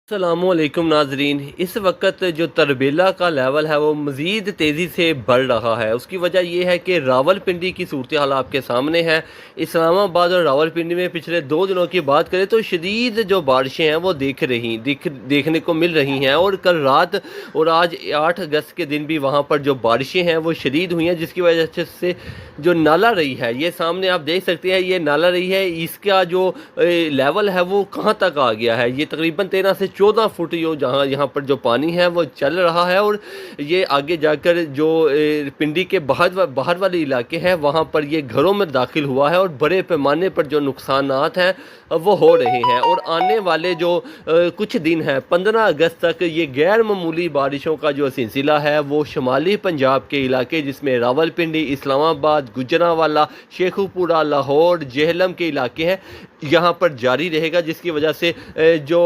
अस्सलामुअलैकुम नाजरीन। इस वक्त जो तरबेला का लेवल है वो मज़ीद तेज़ी से बढ़ रहा है। उसकी वजह यह है कि रावलपिंडी की सूरत हाल आपके सामने है। इस्लामाबाद और रावलपिंडी में पिछले 2 दिनों की बात करें तो शदीद जो बारिशें हैं वो देखने को मिल रही हैं। और कल रात और आज 8 अगस्त के दिन भी वहाँ पर जो बारिशें हैं वो शदीद हुई हैं, जिसकी वजह से जो नाला रही है, ये सामने आप देख सकते हैं, ये नाला रही है, इसका जो लेवल है वो कहाँ तक आ गया है। ये तकरीबन 13 से 14 फुट जहाँ यहाँ पर जो पानी है वो चल रहा है। और ये आगे जाकर जो पिंडी के बाहर वाले इलाके हैं वहाँ पर ये घरों में दाखिल हुआ है और बड़े पैमाने पर जो नुकसानात हैं वो हो रहे हैं। और आने वाले जो कुछ दिन हैं 15 अगस्त तक ये गैर मामूली बारिशों का जो सिलसिला है वो शुमाली पंजाब के इलाके जिसमें रावलपिंडी, इस्लामाबाद, गुजरांवाला, शेखुपुरा, लाहौर, जेहलम के इलाके हैं, यहाँ पर जारी रहेगा। जिसकी वजह से जो